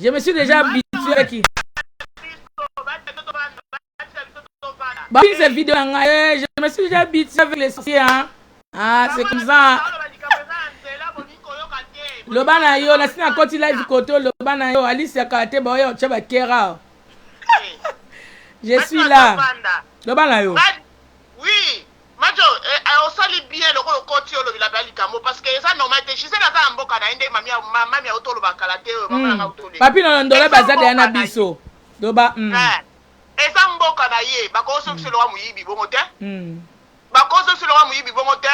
Je me suis déjà habitué à qui. Bah, cette vidéo, je me suis déjà habitué avec les sorciers, hein. Ah, c'est comme ça. Le bana yo, la sina koti live koto, le bana yo, Alice Yakate, bah, yo, tchaba kera. Je suis là. Le bana yo. Oui. Majo, on sali bien le côté au la balikamo parce que ça normal je sais la ça mboka na inde mamia auto le bakalate mama auto le papi no ndola bazade yana biso doba et ça mboka na ye ba ko so se lo muyibi bongo te ba ko so se lo muyibi bongo te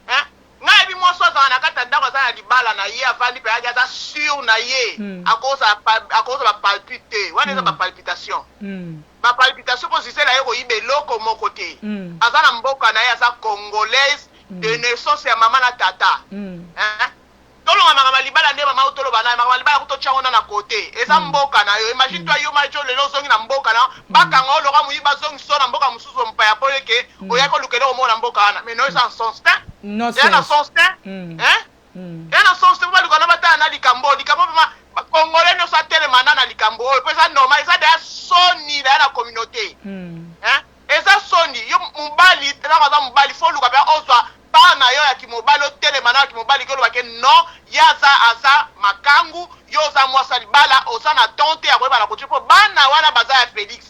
hein ngai bi mo so za na kata ndako za libala na ye afandi pe aja za sur na ye à cause ba palpiter wana za ba palpitation ma palpitation pour c'est là yoko ibe loko mon côté azana mboka na ya sa congolaise de naissance ya mama na tata hein tolo mama libala nde mama utolo bana mama libala kuto chaona na côté eza mboka na yo imagine toi yo macho le zongi na mboka na baka ngolo ka muyiba zongi so na mboka mususu mpaya poleke oyako lukelo mo na mboka na mais non sans sens non c'est na sens hein et na sens te baluka na bata na likambo ma Congolais ne sont tellement dans la likambo et ça normal ça déjà soni dans la communauté hein et ça soni yo mubali na kaza mubali faut luka ba ozwa bana yo ya kimobali tellement na kimobali ko lobake non yaza asa makangu yo za mwasa libala osana tonte ya kweba na kuchipo bana wana baza ya Felix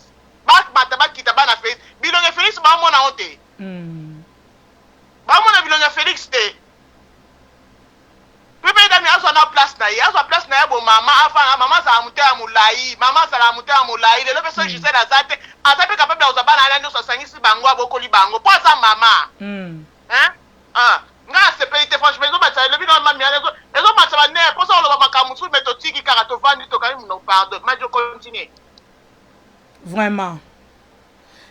bak mataba kita bana Felix bilonge Felix ba mona honte ba mona bilonge Felix te Pepe dami aso na place na ya bo mama afa mama sa amute amulai mama sa la amute amulai le personne je sais la zate azape capable de uzabana ala ndo sangisi bango abokoli bango po sa mama hein nga sepelite franchement zo batsa le bino mami ezo batsa ba ne po sa lo ba makamusu metotiki karato vandi to kami no pardon mais je continue vraiment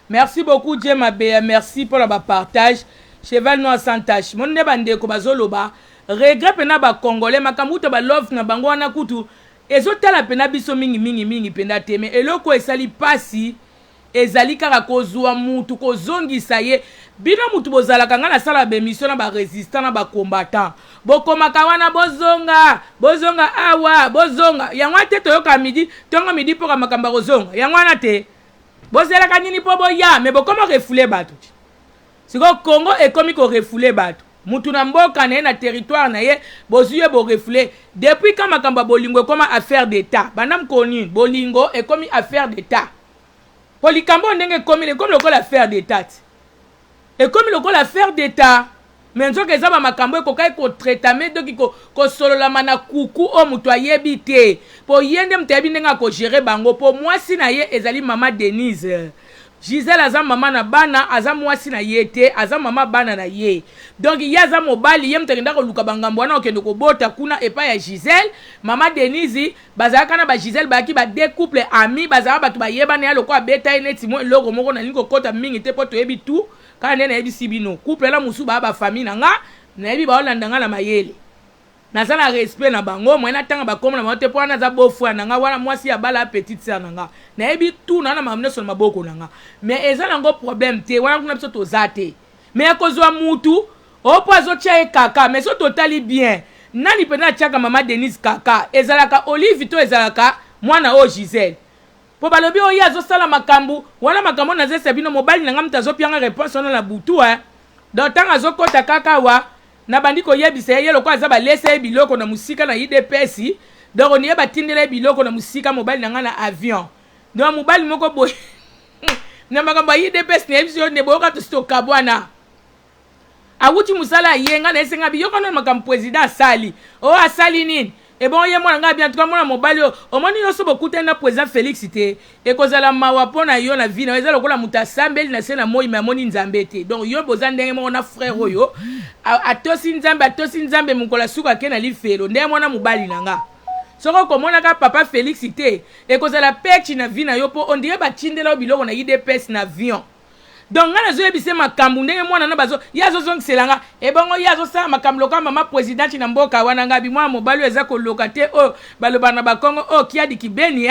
merci beaucoup Dieu Mabea merci pour le partage cheval noir sans tache mon ne bande ko bazoloba regret pena ba congolais makamuto ba love na bango wana kutu ezotala pena biso mingi penda teme eloko esali pasi ezali kaka kozwa mutu kozongisa ye bino mutu bozala kanga na sala ba émission na ba résistant na ba combattant bokomaka wana bozonga awa bozonga yango te toyoka midi tonga midi poka makamba kozonga yango wana te bozela kanini po boya mais bokoma refoule bato siko Congo ekomi ko refoule bato mutu na mboka na ye na territoire na ye bozuye bo refoule depuis quand makamba bolingo ekoma affaire d'état banam koni bolingo ekomi affaire d'état polikambo ndenge ekomi lokola affaire d'état ekomi lokola affaire d'état mais nzoka eza ba makambo ekokai ko traitame doki ko sololama na kuku o mutu ayebi te po yende mutu ayebi ndenge ko gérer bango po mwasi na ye ezali mama Denise Gisèle aza mama na bana aza mwasi na ye te aza mama bana na ye donc ye aza mobali ye mutenda ko luka bangambo wana okende ko bota kuna epa ya Gisèle mama Denise bazaka na ba Gisèle baki ba deux couple amis bazaka batu ba yebana ya loko abeta eneti mo logo moko na lingo kota mingi te poto yebi tout kana na yebi sibino couple la musu ba famille na nga na yebi ba olanda nga na mayele nazana respect na bango moi na tanga ba komona mote po na za bofu na nga wana mwasi ya bala petite sœur na nga na yebi tout na mamne sur maboko na nga mais eza nango problème te wana kuna biso tozate mais kozwa mutu opo azotia e kaka mais so totali bien nani pena tiaka mama Denise kaka ezalaka Olive to ezalaka mwana o Gisèle po balobi o ya zo sala makambu wana makambo na zesa bino mobali na nga mtazo pianga réponse na butu donc tanga zo kota kaka wa na bandiko yebisa ye lokwa za ba lese biloko na musika na IDPS donc on yeba tindela biloko na musika mobali na nga na avion donc mobali moko boy na makambo IDPS na emission ne boka to stoka bwana awuti musala yenga na esenga biyoko na makambo président sali o asali nini et bon ye mwana nga bien tout mwana mobali o moni yo so bokuta na président Félix te e kozala mawa pona yo na vie na ezala kola mutasambeli na sena moi ma moni nzambe te donc yo bozandenge mo na frère oyo atosi nzambe mukola suka ke na lifelo ndenge mwana mobali nanga soko komona ka papa Félix te e kozala pechi na vie na yo po on dirait ba tindela biloko na IDPS na avion donc nga nazo yebise makambu ndenge mwana na bazo yazo zongiselanga e bongo yazo sa makambu loka mama president na mboka wana ngabi mwa mobali eza ko lokate o baloba na bakongo o kiadi kibeni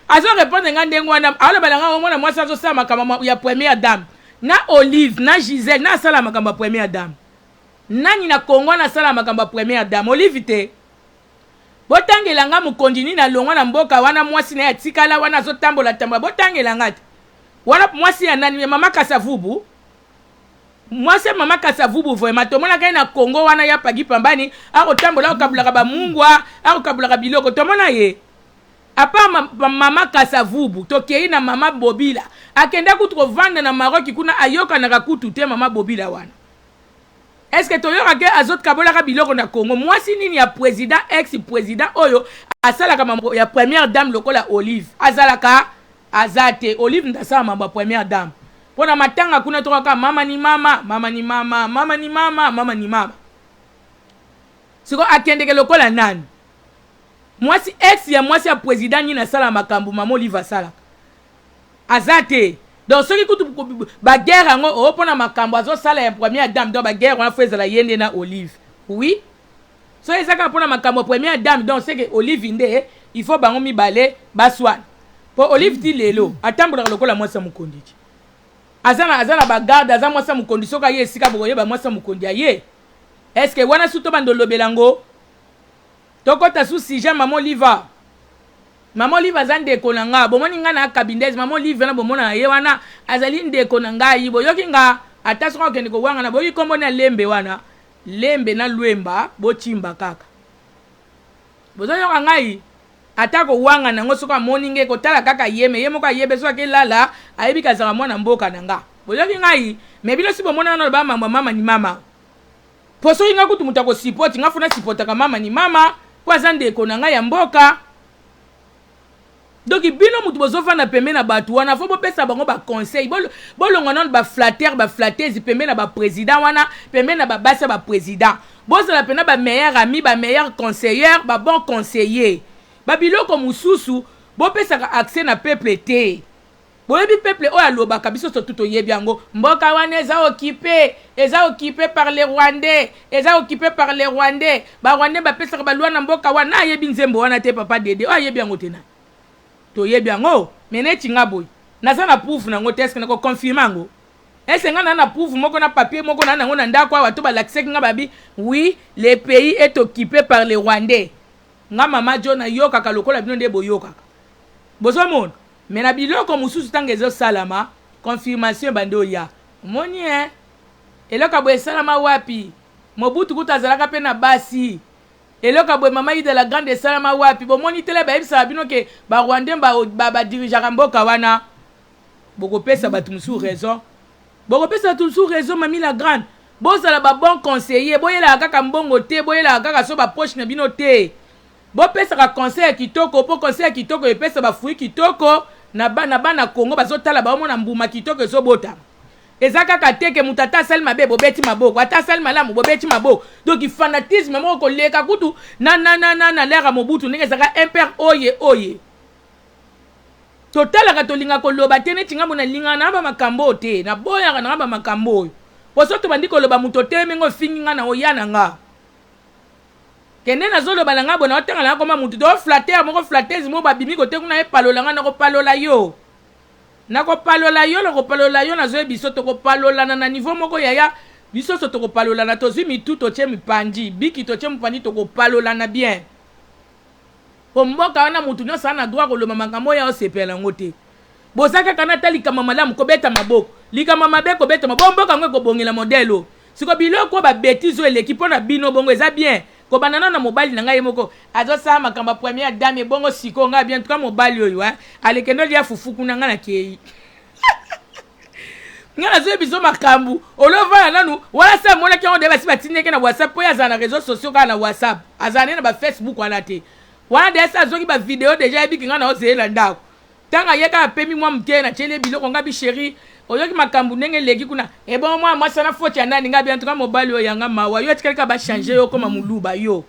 azo répondre nga ndenge wana alo balanga mwana mwasi azo sa makambu ya première dame na Olive na Gisèle na sala makambu ya première dame nani na Congo na sala makambu ya première dame Olive te botangela nga mukondini na longwa na mboka wana mwasi na ya tikala wana zo tambola botangela nga te wana mwasi ya nani mama Kasavubu mwasi mama Kasavubu vraiment tomona kai na Congo wana ya pagi pambani ako tambola okabulaka ba mungwa ako kabulaka biloko tomona ye apa mama Kasavubu tokei na mama Bobila akenda kutu vanda na Maroc kuna ayoka na kutu te mama Bobila wana. Est-ce que toyoka ke azot kabolaka biloko na Congo mwasi nini ya président ex-président oyo asalaka mambo ya première dame lokola Olive azalaka azate Olive ndasala mambo ya première dame pona matanga kuna toka mama ni mama mama ni mama mama ni mama mama ni mama siko akendeke lokola nani mwasi ex ya mwasi ya président ni nasala makambo mama Olive asala azate donc ceux qui écoutent ba guerre ngo o pona makambo azo sala ya première dame donc ba guerre on fait la yende na Olive oui so ezaka pona makambo première dame donc c'est que Olive inde il faut bango mi balé baswan pour Olive ti lelo atambola lokola mwasa mukondi azana ba garde azana mwasa mukondi soka ye sika boye ba mwasa mukondi ye est-ce que wana suto bandolo belango tokota sous sujet maman Olive Maman Olive azande konanga bomoni nga na kabindez maman Olive na bomona ye wana azali ndeko na ngai boyoki nga ataso ko kende ko wanga na boyi kombo na lembe wana lembe na lwemba bochimba kaka bozoyo ngai atako wanga na ngoso ka moninge ko tala kaka yeme ko yebe so ke lala ayebi kazaka mwana mboka nanga boyoki ngai mebilo si bomona na ba mama ni mama poso inga kutu mutako support nga funa support ka mama ni mama kwa zande konanga ya mboka. Donc bino mutu bozofa na pembe na batu wana fo bo pesa bango ba conseil bolongo non ba flatteuse pembe na ba président wana pembe na ba basa ba président bozo la pena ba meilleur ami ba meilleur conseiller ba bon conseiller ba biloko mususu bo pesa accès na peuple te boyebi peuple o aloba kabiso so tuto yebi yango mboka wana eza occupé par les Rwandais ba Rwandais ba pesa ba lwa na mboka wana yebi nzembo wana te papa dede o yebi yango tena to yebi yango mene tinga boy naza na proof nango test na ko confirmer ngo ese nga na proof moko na papier moko na nango na ndako wa to ba l'accès nga babi oui le pays est occupé par les Rwandais nga mama Jona yoka ka lokola bino nde boyoka bozo mon mena biloko mususu tangezo salama confirmation bando ya moni eloka boye salama wapi Mobutu kutazalaka pe na basi eloka boye mama de la grande salama wapi bomoni tele ba ebisa bino ke ba Rwandais ba dirigeant mboka wana boko pesa batu musu raison mami la grande bozala ba bon conseiller boyela kaka mbongo te boyela kaka so ba poche na bino te bo pesa ka conseil kitoko po conseil kitoko epesa ba fruit kitoko na bana Congo bazotala ba omona mbuma kitoko zo bota ezaka kateke mutata sel mabe bobeti maboko ata sel malamu bobeti maboko donc il fanatisme moko leka kutu na lera Mobutu ndenge zaka impère oye totala katolinga koloba tene tinga mona linga na ba makambo te na boya na ba makambo poso bandi koloba mutote mengo finginga na oyana nga kende na zolo balanga bona otanga na koma mutu do flatter moko flatteuse mo babimi kote kuna e palola nga na ko palola yo na zo biso to ko palola na niveau moko yaya biso so to ko palola na to zimi tout to chemi pandi biki to chemi pandi to ko palola na bien po mboka wana mutu no sana droit ko lo makambo ya osepela ngote bozaka kana talika mamalamu ko beta maboko likama mabe ko beta mabomboka ngwe ko bongela modelo siko biloko ba bêtise eleki pona bino bongo eza bien ko banana na mobali na ngai moko azo sa makamba première dame bongo siko nga bien tout ka mobali oyo alekendo lia fufuku na nga na kei ngana zo biso makambu olova nanu wala sa mona ki on deba si batineke na WhatsApp po ya za na réseaux sociaux ka na WhatsApp azane na ba Facebook wana te wana desa zoki ba vidéo déjà ebiki nga na ozela ndako tanga yeka pemi mwa mtie na chele biloko nga bi chéri oyoki makambu ndenge leki kuna bon moi sana foti andani nga bien tout ka mobali oyo yanga mawa yo tikalika ba changer yo koma muluba yo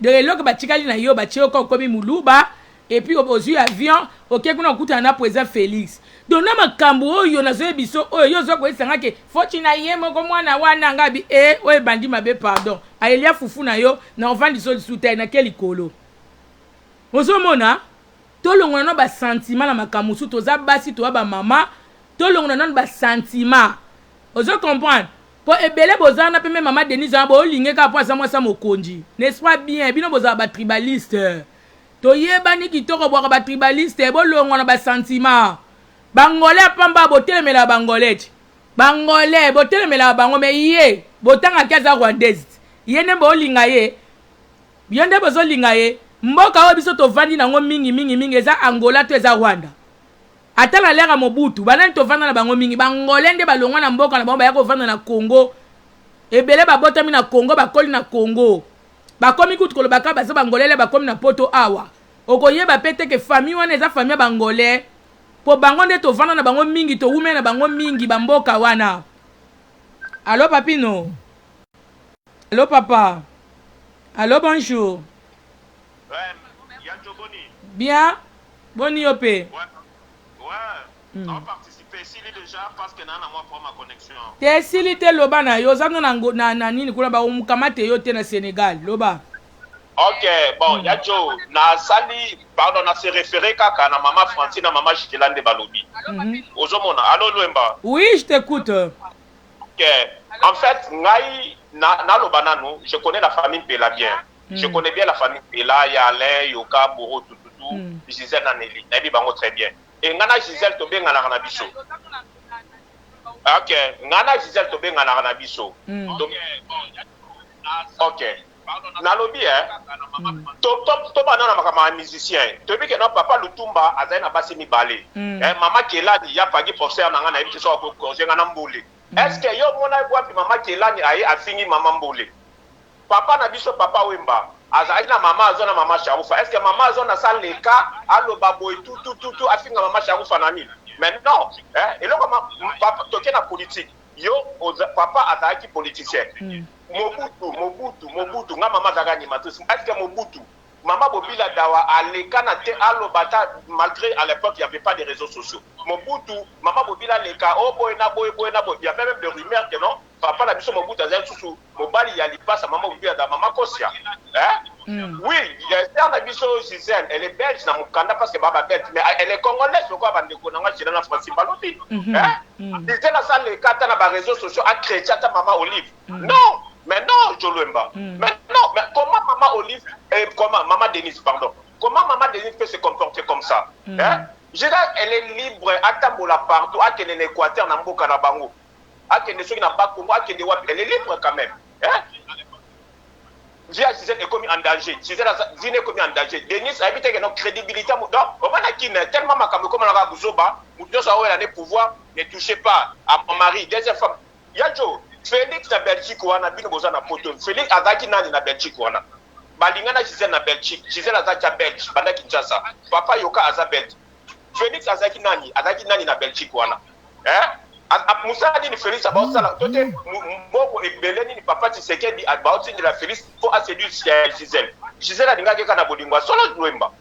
de eloko ba tikali na yo ba tio ko komi muluba et puis ozu avion OK kuna kuta na président Félix donc na makambu oyo na zo biso oyo yo zo ko esanga ke foti na ye moko mwana wana nga bi oyo bandi mabe pardon ayelia fufu na yo na ovandi so souter na kelikolo ozo mona tolongona no ba sentiment na makambu su toza basi to ba mama tolongona no ba sentiment ozo comprendre po ebele bozana pe mama Denise na bo linge ka po sa mwasa mokonji n'est-ce pas bien bino bozala ba tribaliste toyebani kitoko bwaka ba tribaliste bolongo na ba sentiment bangole pamba botelemela bangolete bangole botelemela bango me ye botanga kaza rwandaise ye ne bo linga ye bionde bozo linga ye mboka o biso tovandi nango mingi eza Angola to eza Rwanda atala lera Mobutu banani tovanda na bango mingi bangole nde balongwa na mboka na bango baya kovanda na Congo ebele babotami na Congo bakoli na Congo bakomi kutu kolobaka baza bangolele bakomi na poto awa okoyeba pete ke famille wana eza famille bangole po bango nde tovanda na bango mingi towume na bango mingi bamboka wana. Allô papino? Allô papa? Allô bonjour? Bien? Boni yope? Ouais. On participe ici déjà parce que nana moi pour ma connexion. Te silite loba na yo zamno na nini kuna ba umukamate yo te na Sénégal loba. Ok, bon, Yadjo, na sali, pardon, na se référé kaka na maman Francine, na maman Chilande Balobi. Ozomona, allô Luemba? Oui, je t'écoute. Ok, en fait, ngai, na lobanano, je connais la famille Pela bien. Je connais bien la famille Pela, Yale, Yoka, Boro, Tututu, Gisèle Naneli. Nabi bango très bien. Et ngana Gisèle Tobé ngana Ranabiso. Ok, ngana Gisèle Tobé ngana Ranabiso. Ok. Nalobi to banana makama musicien to bi ke na papa Lutumba azai na basi mibale mama Kelani ya pagi professeur nanga na biso ko konsenga na mbule est-ce que yo mona bwa pi mama Kelani ayi afingi mama mbule papa na biso papa Wemba azai na mama azona mama Sharufa est-ce que mama azona saleka aloba boy tout afinga mama Sharufa nani maintenant eloko papa toke na politique yo papa azaki politicien Mobutu nga mama zagani matus est-ce que Mobutu mama Bobila Dawa aleka na te alobata malgré à l'époque il y avait pas de réseaux sociaux Mobutu mama Bobila leka oh boy il y a même des rumeurs que non papa na biso Mobutu azali susu mobali ya lipasa mama Bobila da mama Kosia oui c'est na biso Gisèle elle est belge na mukanda parce que baba belge mais elle est congolaise pourquoi bandeko na nga china na France balobi Gisèle na sale kata na ba réseaux sociaux a créé ta mama Olive non. Mais non, Joluemba. Mais non, mais comment maman Olive, comment maman Denise, pardon, comment maman Denise peut se comporter comme ça? Je dis, elle est libre, à Tambola partout, à Kene Équateur, Namboka Nabango, à Kene Soki Nabakongo, à Kene Wap, elle est libre quand même. Gisèle est commis en danger. Gisèle est commis en danger. Denise a évité que notre crédibilité, donc, on va dire tellement ma comme on a Bouzoba, nous avons le pouvoir, ne touchez pas à mon mari, deuxième femme. Yadjo. Félix na Belgique wana bino boza na poto Félix azaki nani na Belgique wana balinga na Gisèle na Belgique Gisèle azaki ya Belgique banda Kinshasa papa Yoka aza Belgique Félix azaki nani na Belgique wana musala ni Félix abosala tote moko ebele ni papa Tshisekedi abauti ni la Félix pour séduire Gisèle alingaki kana bolingo solo Luemba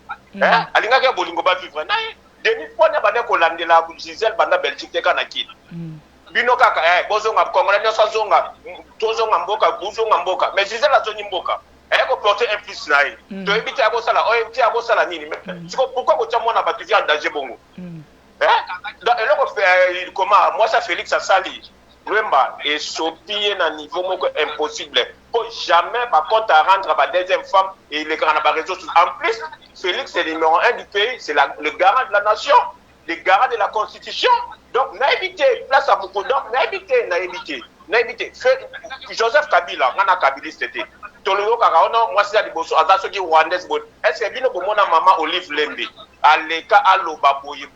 alingaki bolingo ba vivre naye Denis Pona banda kolandela Gisèle banda Belgique te kana kini bino kaka bozonga Congolais nyoso zonga tozonga mboka mais Gisèle azongi mboka ko porter un fils naï to ebiti akosala ti akosala nini pourquoi ko tia mona batu via danger bongo eloko fait comment moi ça Félix asali Luemba et sopie na niveau moko impossible pour jamais par contre à rendre à deuxième femme et les grands réseaux en plus Félix c'est le numéro 1 du pays c'est le garant de la nation le garant de la constitution. Donc, naïvité, place à beaucoup donc naïvité. Joseph Kabila, on a Kabiliste. Toloro Karaono, moi c'est à Liboso, Azaso qui Rwandais. Est-ce que Bino Bomona Maman Olive Lembe, Aleka Aloba Boye.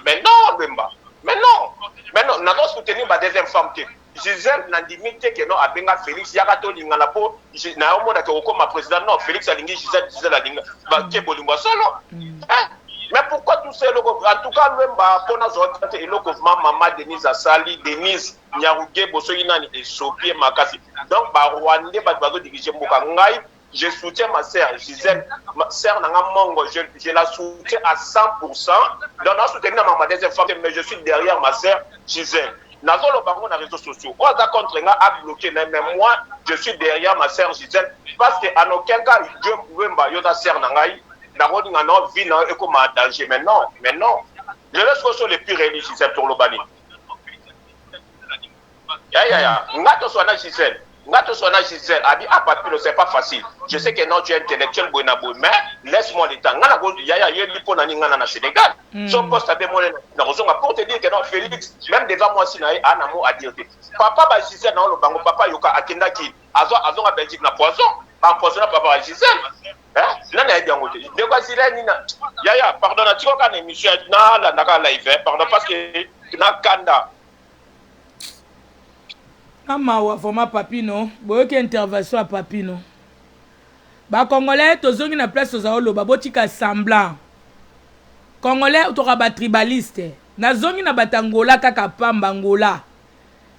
Mais non, Bemba. Mais non, n'a pas soutenu ma deuxième femme. Gisèle n'a limité que non, Abenga Félix, Yagato Lingalapo, n'a au monde que ma président, non, Félix Alingi, Gisèle Alinga, Kebolingwa solo. Mais pourquoi tout ça, en tout cas, même pour nous autres, et le gouvernement, maman Denise Asali, Denise Nyaruge, Bosoinani et Sopie Makasi. Donc, Rwandais, diriger Mokangai, je soutiens ma sœur Gisèle, ma sœur Nanga Mongo, je la soutiens à 100%. Donc, je soutiens ma deuxième femme, mais je suis derrière ma sœur Gisèle. Nazo le baron dans les réseaux sociaux. On a contre a bloqué, mais moi, je suis derrière ma sœur Gisèle, parce qu'en aucun cas, Dieu Wemba, Yoda sœur Nangai. D'abord, nous avons vu comment danger. Mais non. Je laisse que sur les pires religieux pour le bani. Ya. Ngato sona Gisèle. Ngato sona Gisèle. Abi à papier c'est pas facile. Je sais que non tu es intellectuel mais laisse-moi le temps. Ngana go ya yeli pona ni ngana na Sénégal. Son poste avec moi na rozonga pour te dire que non Félix même devant moi si na ana mo à dire. Papa ba Gisèle na lo bango papa yoka akenda ki azo a Belgique na poison. Empoisonné papa ba Gisèle. Nana ya bien côté. De quoi si là ni na ya pardon na tiko kana émission na la live pardon parce que na kanda amawa format papino boyoki intervention à papino ba congolais tozongi na place ozaloba botika semblant congolais toka ba tribaliste nazongi na batangola kaka pamba ngola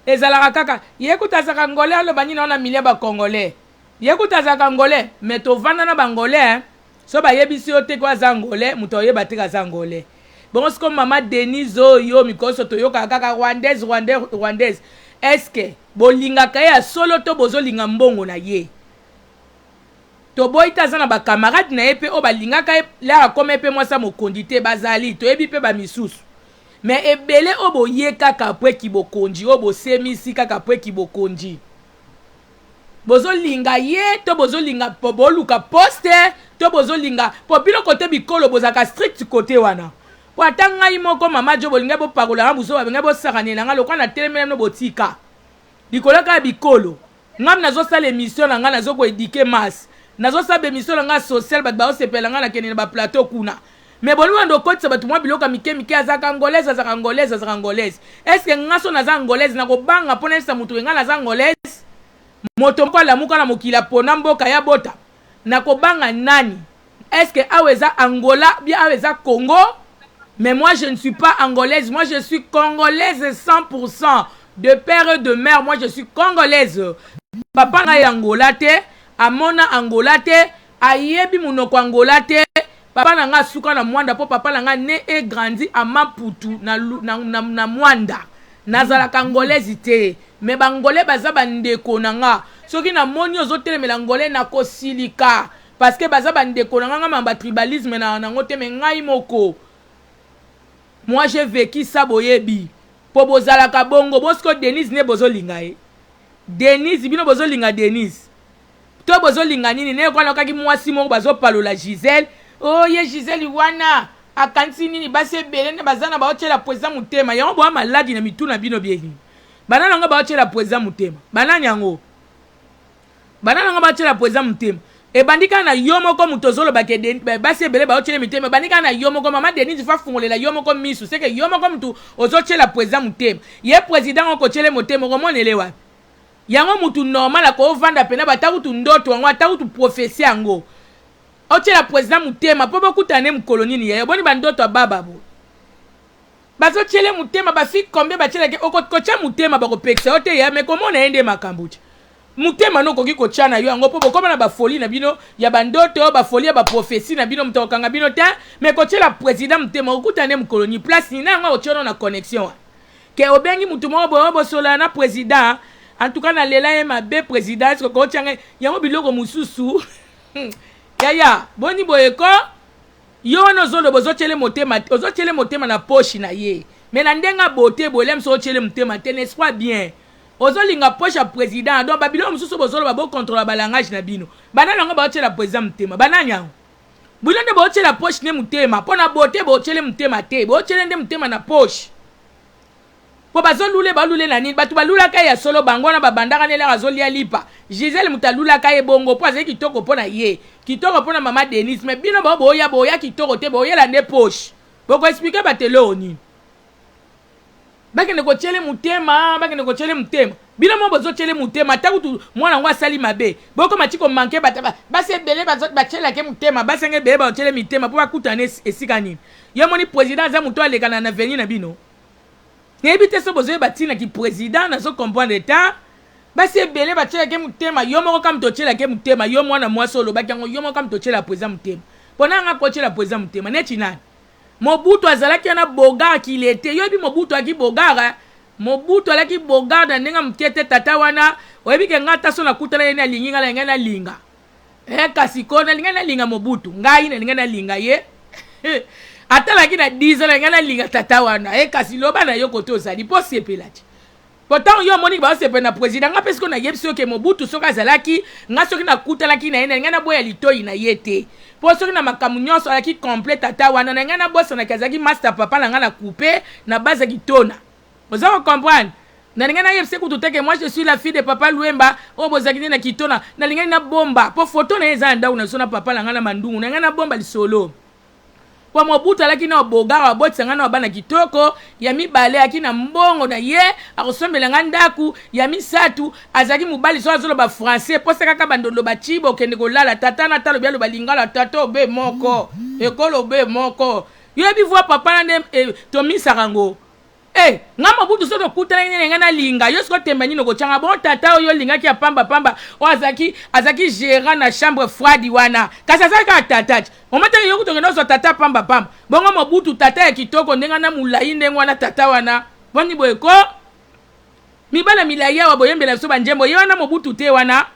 ezalaka kaka yekutazaka ngolais aloba nini na milia ba congolais yekutazaka ngolais mais tovanda na bangolais so bayebisi yo te kwa za ngolais muto oyeba te ka za ngolais bon c'est comme maman Denise oyo mikoso toyoka kaka rwandaise est-ce que bolingaka ya solo to bozolinga mbongo na ye to boyita na ba camarade na ye pe o balingaka la akome pe mwasa mokondi te bazali to yebi pe ba misusu mais ebele o boye kaka pwe ki bokonji o bosemisi kaka pwe ki bokonji bozolinga ye to bozolinga po boluka poste to bozolinga po bilo kote bikolo bozaka strict kote wana po atanga imoko mama jo bolinga bo pakola na buso babenga bo sakanela nga lokwa na telemela no botika likolo ka bikolo ngam nazo sala émission na nga nazo ko éduquer masse nazo sala émission na nga social bat ba osepela nga na kenene ba plateau kuna mais bonu ndo kotsa batu mwa biloka mike azaka angolaise est-ce que ngaso na za angolaise na ko banga pona sa mutu nga na za angolaise moto mko la muka na mokila pona mboka ya bota na ko banga nani est-ce que aweza Angola bien aweza Congo? Mais moi, je ne suis pas angolaise. Moi, je suis congolaise 100%. De père et de mère, moi, je suis congolaise. Papa n'a Angola te, amona Angola te, ayebi munoko Angola te. Papa n'a suka na mwanda po papa n'a né et grandi à Maputo na mwanda. Nazala congolaise te. Mais bangolais baza bandeko nanga. Soki na moni ozote me l'angolais na kosilika. Parce que baza bandeko nanga mamba tribalisme na ngote me ngai moko. Moi j'ai vécu ça boyebi. Po bozala ka bongo bosko Denise ne bozolinga e. Denise bino bozolinga Denise. To bozolinga nini ne kwa nakaki mwasi moko bazopalola Gisèle. Oh ye Gisèle wana akanti nini base belene bazana baotela poeza mutema. Yango bo maladi na mituna bino bieni. Banana nga baotela poeza mutema. Banana yango. Banana nga baotela poeza mutema. E bandika na yomo ko mutozolo bake base bele ba ochele mitema bandika na yomo ko mama Denise fa fungolela yomo ko misu c'est que yomo ko mutu ozochela président mutema ye président ko chele mutema ko monelewa yango mutu normal ko vanda pena batakutu ndoto wango atakutu prophétie yango ochela président mutema po bakutane mkolonini ya boni bandoto baba bo bazo chele mutema ba fi combien ba chele ke okocha mutema ba ko pekse ote ya me komo na ende makambuchi mutema no koki kochana yo ango po bokoma na ba folie na bino ya bandoto ba folie ba prophétie na bino mtokanga bino ta mais kochela président mutema okutane mkoloni place ni na ngo ochono na connexion ke obengi mutu mo bo sola na président en tout cas na lela ye mabe président ko kochanga yango biloko mususu ya boni boyeko yo no zolo bozochele motema na poche na ye mais na ndenga bote bolem so ochele mutema te n'est-ce pas bien ozolinga poche président donc babilo mususu bozolo babo contrôler balangage na bino banana ngo baotela président mutema bananya bulonde baotela poche ne mutema pona bote bootele mutema te bootele nde mutema na poche po bazolule balule na nini batu balula ka ya solo bango na babandaka nela azolia lipa Gisèle mutalula ka ye bongo po azeki kitoko pona ye kitoko pona mama Denise mais bino boya kitoko te boyela nde poche boko expliquer batelo oni bakene ko chele mutema bino mo bozo chele mutema takutu mwana ngwa sali mabe boko matiko manke bataba base bele bazot bachela ke mutema basenge bele ba chele mitema po bakutane esika nini yo moni président za muto alekana na venir na bino nebite so bozo batina ki président na so comprendre ta base bele bachela ke mutema yo moko kam to chela ke mutema yo mwana mwaso lo bakango yo moko kam to chela président mutema pona nga ko chela président mutema ne chinani Mobutu azalaki na bogar ki lete yobi Mobutu aki bogara Mobutu alaki bogar na ndenga mtiete tata wana oyebi ke ngata so na kutana yena linga la ngana linga kasi kona linga na linga Mobutu ngai na linga na linga ye atala ki na 10 la ngana linga tata wana kasi loba na yo koto ozali po sepelati pourtant yo moni ba se pena président nga parce qu'on a yebso ke Mobutu soka zalaki nga soki na kutalaki na yena nga na boya litoi na yete po soki na makamu nyonso alaki complète ata wana na nga na bossa na kazaki master papa na nga na couper na base kitona vous allez comprendre na nga na yebse kututeke moi je suis la fille de papa Luemba o bozaki na kitona na nga na bomba po photo na eza nda una sona papa na nga na mandungu na nga na bomba lisolo kwa Mobutu alaki na bogara botsa nga na bana kitoko ya mibale akina mbongo na ye akosombela nga ndaku ya misatu azaki mobali so azolo ba français po saka bandolo ba chibo kende kolala tata na talo bialo balingala tata obe moko ekolo obe moko yo bi voir papa na Tomi Sarango nga Mobutu so to kutana nga na linga yo sko temba nyino ko changa bon tata yo linga ki pamba o azaki gérant na chambre froide wana kasa saka tata o mata yo kutonga so tata pamba bongo Mobutu tata ya kitoko ndenga na mulai ndenga wana tata wana boni boyeko mibala milai wa boyembela so banjembo yo wana Mobutu te wana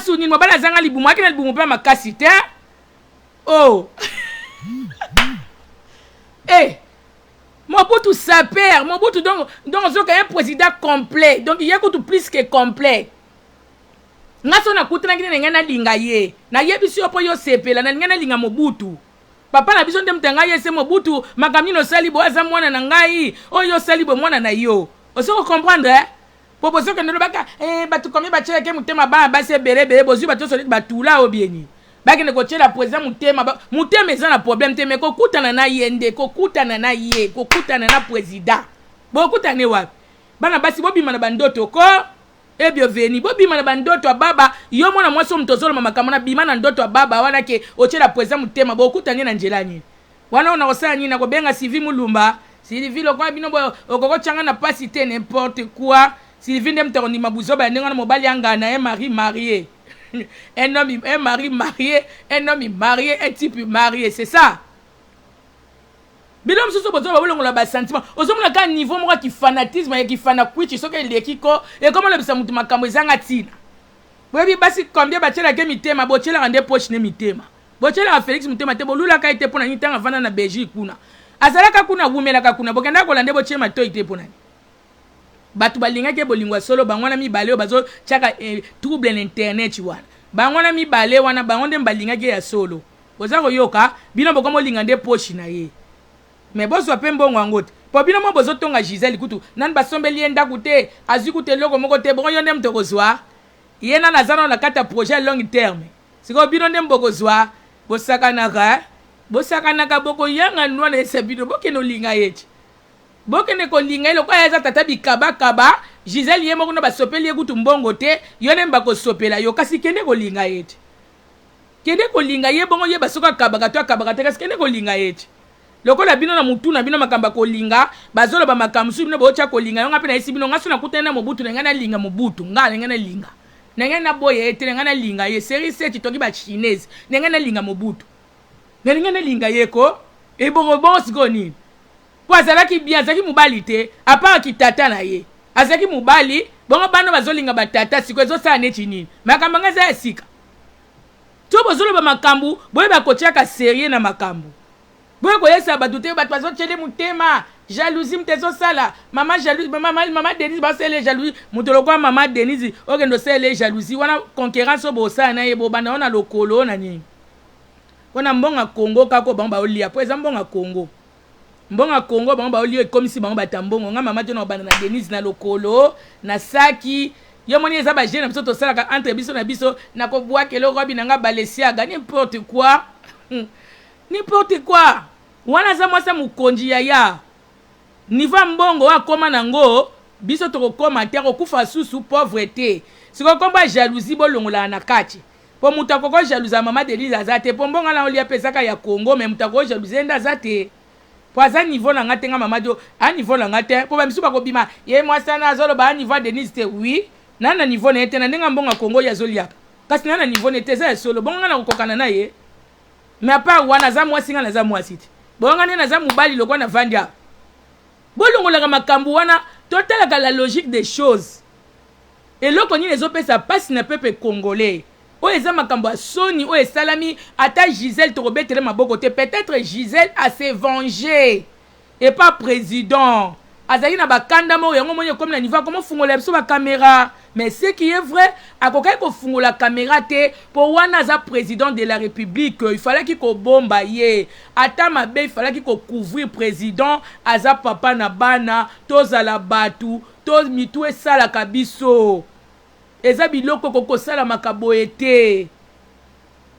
suni mobala zanga libumu akina libumu pa makasi te Mobutu sa père, Mobutu donc un président complet. Donc il y a tout plus que complet. Ngaso na kutana kine ngana linga ye. Na ye biso po yo sepela na ngana linga Mobutu. Papa na biso ndemtanga ye se Mobutu makamni no salibo aza mwana na ngai. Yo salibo mwana na yo. Oso comprendre Popo so que no baka batu komi ba chele ke mutema ba se bere bozu batu so batula obieni. Baki ne ko chela président mutema eza na problème te me ko kutana na yende ko kutana na président bo kutane wapi bana basi bobima na bandoto ko ebio veni bobima na bandoto baba yo mwana mwaso mtozolo mama kamona bima na ndoto baba wana ke ochela président mutema bo kutane na njelani wana ona osana nini na ko benga Sylvie Mulumba Sylvie lo kwa bino bo okoko changa na pasi te n'importe quoi Sylvie ndem to ni mabuzo ba ndengana mobali anga na mari marié un mari marié, un homme marié, un type marié, c'est ça. Bilom soso bozo ba bolongo la ba sentiment. Ozomona ka niveau moko ki fanatisme ya ki fana kwichi soka lekiko et comment le bisa mutu makambo ezanga tina. Boyebi basi combien ba tshela ke mitema bo tshela rande poche ne mitema. Bo tshela Félix mutema te bolula ka ite pona nitanga vana na Belgique kuna. Azalaka kuna wumela ka kuna bokenda ko lande bo tshema to ite pona. Batu balinga ke bolingwa solo bangwana mibale bazo chaka trouble l'internet wana bangwana mibale wana bangonde balinga ke ya solo oza ko yoka bino bokomo linga nde pochi na ye mais bozo pembo ngote po bino mo bozo tonga Gisèle kutu nan basombeli enda kute azikute loko moko te bongo yonde mtokozwa yena nazana na kata projet long terme siko bino nde mbokozwa bosaka naka boko yanga nwana ese bino bokeno linga yechi bokene ko linga ile kwa yaza tata bikaba Gisèle ye moko na basopeli ekutu mbongo te yone mbako sopela yo kasi kende ko linga yeti kende ko linga ye bongo ye basoka kabaka te kasi kende ko linga yeti lokola bino na mutu na bino makamba ko linga bazolo ba makamsu bino bocha ko linga yonga pe na isi bino ngaso na kutena Mobutu na ngana linga Mobutu ngana linga na ngana boye ete na ngana linga ye série 7 toki ba chinese na ngana linga Mobutu na ngana linga ye ko e bongo sigoni po azalaki bien azalaki mobali te apart kitata na ye azalaki mobali bongo bana bazolinga batata siko ezosala neti nini makambo ngaza ya sika to bozoloba makambo boye bakotiaka serie na makambo boye koyesa bato te bato bazotyele mutema jalousie mtezosala mama jalousie mama Denise basele jalousie mutolo kwa mama Denise okendo sele jalousie wana concurrence obosala na ye bobanda ona lokolo na nini wana mbonga Congo kako bango baolia po eza mbonga Congo bango baolia ekomisi bango batambongo nga mama te na obanda na Denise na lokolo na saki yo moni eza ba jeune biso to sala entre biso na biso na ko boa kelo robi na nga balesiaga n'importe quoi wana za mwasa mukonji ya niveau mbongo wa koma nango biso to koma te ko kufa susu pauvreté siko komba jalousie bolongola na kati po mutako ko jalousie mama Denise azate po mbonga na olia pesaka ya Congo mais mutako jalousie nda azate po aza niveau na ngate nga mama jo a niveau na ngate po ba misu ba ko bima ye mwasa na zolo ba niveau Denise te oui nana niveau na ete na ndenga mbonga Congo ya zoliaka kasi nana niveau na teza ya solo bonga na kokokana na ye mais apa wana za mwasi nga na za mwasi te bonga ne na za mubali lokwa na vandia bolongola makambu wana totalaka la logique des choses et loko ni les opesa passe na peuple congolais o eza makambo a soni o esalami ata Gisèle to robetele maboko te peut-être Gisèle a se venger et pas président azali na bakanda mo yango moni comme na niveau comment fungola biso ba caméra mais ce qui est vrai akokai ko fungola caméra te pour wana za président de la République il fallait qu'il ko bomba ye ata mabe il fallait qu'il ko couvrir président aza papa na bana tozala batu to mitu esala kabiso eza biloko koko sala makaboye te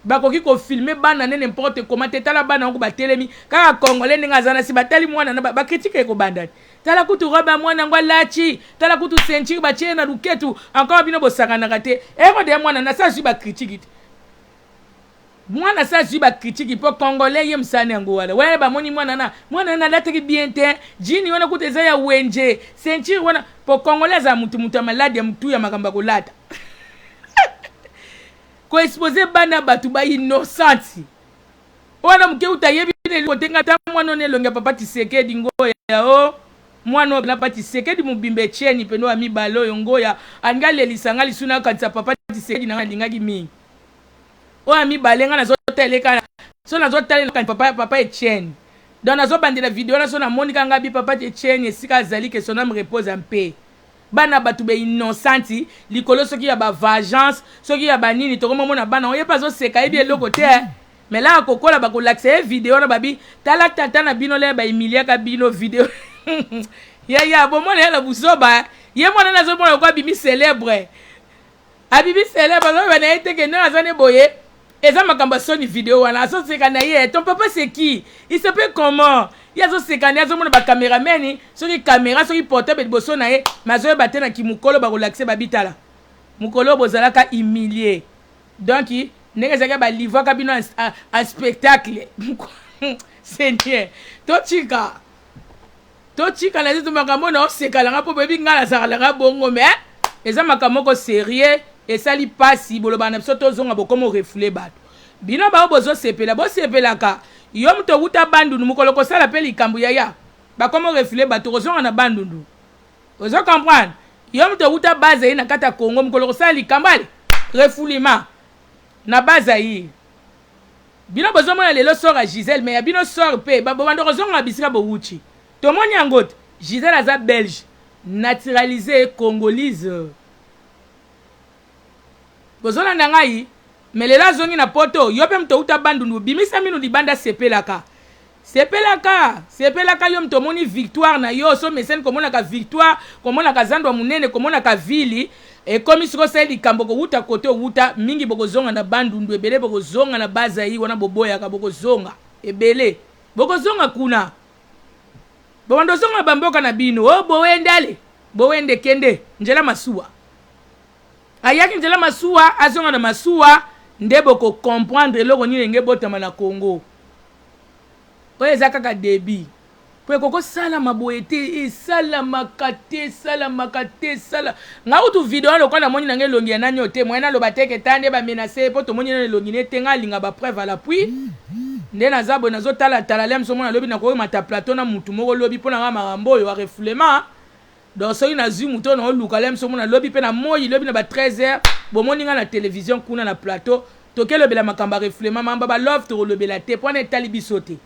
bakoki ko filmer bana ne n'importe comment te tala bana ko batelemi kaka congolais ninga zana si batali mwana na ba critique ko bandani tala kutu roba mwana ngwa lachi tala kutu ceinture ba tiena luketu encore bino bosakana kate eko de mwana na sa su ba critique mwana sa su ba critique po congolais yem sana ngo wala wala ba moni mwana na lataki bien te jini wana kutu eza ya wenje ceinture wana po congolais za mutu malade ya mutu ya makamba ko lata ko exposer bana batu ba innocenti wana mke utayebi ne kotenga ta mwana ne longa papa Tshisekedi ngoya o mwana na papa Tshisekedi mubimbe cheni peno ami balo ngoya angale lisanga lisuna kanisa papa Tshisekedi na lingaki mingi o ami balenga na zoteleka so na zoteleka kan papa Etienne dans na zo bandela video na so na monika ngabi papa Etienne esika azali que son âme repose en paix bana batu be innocenti likolo soki ya ba vengeance soki ya banini to komo na bana oye pas zo seka ebi eloko te mais là kokola ba ko l'accès vidéo na babi tala tata na bino le ba emilia ka bino vidéo ya bon moi la busoba ye mona na zo mona ko bimi célèbre abibi célèbre zo bana ete ke na zane boye eza makamba soni vidéo wana so seka na ye ton papa c'est qui il s'appelle comment ya zo seka na zo mona ba cameraman soki caméra soki portable boso na ye mazo ba tena ki mukolo ba ko l'accès ba bitala mukolo bozala ka humilier donc nega zaka ba livre ka bino un spectacle Seigneur tochika na zitu makambo na oseka nga po bebi ngala saka bongo mais eza makambo ko sérieux et sali pasi boloba na biso tozonga bokomo refouler bato bino ba bozo sepela bo sepelaka yo mto wuta bandundu mukolo ko sala pe likambu ya bakomo refouler bato kozonga na bandundu ozo comprendre yo mto wuta base na kata Congo mukolo ko sala likambale refoulement na base yi bino bozo mona lelo sora Gisèle mais ya bino sor pe ba bando kozonga bisika bo wuchi to moni angote Gisèle aza belge naturalisé congolaise bozona ndangai melela zongi na poto yo pe mto uta bandundu bimisa minu libanda sepelaka yo mto moni victoire na yo so mesen komona ka victoire komona ka zandwa munene komona ka vili e komi siko seli kambo ko uta kote uta mingi bokozonga na bandundu ebele bokozonga na baza yi wana boboya ka bokozonga ebele bokozonga kuna bobando zonga bamboka na bino o bowende kende njela masuwa ayaki njela masuwa azonga na masuwa ndebo ko comprendre loko ni ngenge botama na Congo oye zakaka debi po koko sala maboete sala makate sala nga utu video lo kona moni nange longi na nyote mwana lo bateke tande ba menacer po to moni na longi ne tenga linga ba preuve à l'appui nde na zabo na zo tala lem so mona lobi na ko mata plateau na mutu moko lobi pona nga marambo yo refoulement donc so ina zu muto na luka lem so mona lobi pe na moyi lobi na ba 13h bo moni nga na télévision kuna na plateau to ke lobela makamba refoulement mamba ba love to lobela te pona talibisote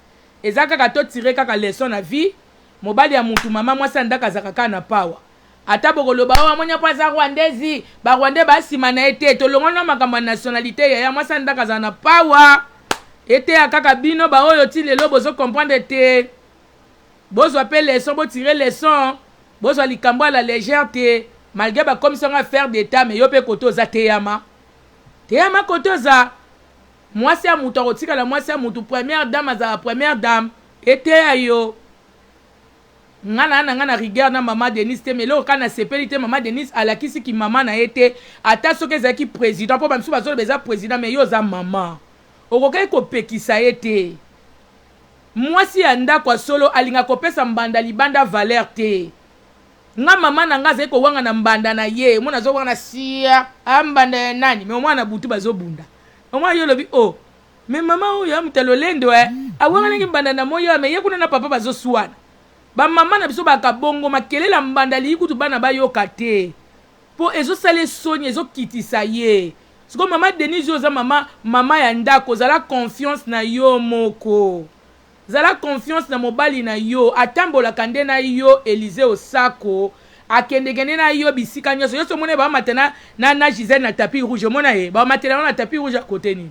ezaka ka to tirer kaka leçon na vie mobali ya mutu mama mwasa ndaka zakaka na power ata bokoloba o amonya paza rwandezi ba rwandais ba sima na ete to longona makamba nationalité ya mwasa ndaka za na power ete akaka bino ba oyo ti lelo bozo comprendre te bozo appelle leçon bo tirer leçon bozo likambo la légèreté malgré ba commission à faire d'état mais yo pe koto za teyama koto za mwasi ya mutu akotika la mwasi ya mutu première dame azala première dame ete ayo ngana rigueur na mama Denise te melo kana sepeli te mama Denise alakisi ki mama na ete ata soki ezaki président po bamsu bazolo beza président mais yo za mama okokai kopekisa ete mwasi ya ndako ya solo alinga kopesa mbanda libanda valeur te nga mama na nga zai ko wanga na mbanda na ye mona zo wanga na sia ambanda ya nani mais mwana butu bazobunda mama yo lobi oh mais mama o ya mutalo lendo awanga ngi mbanda na moyo mais ye kuna na papa bazoswana ba mama na biso bakabongo makelela mbanda li kutu bana bayoka te po ezo sale soni ezo kitisa ye siko mama Denise oza mama ya ndako zala confiance na yo moko zala confiance na mobali na yo atambola kande na yo Élysée Osako akendekende na yo bisika nyonso yo somone ba matena na Gisèle na tapis rouge mona ye ba matela na tapis rouge à côté ni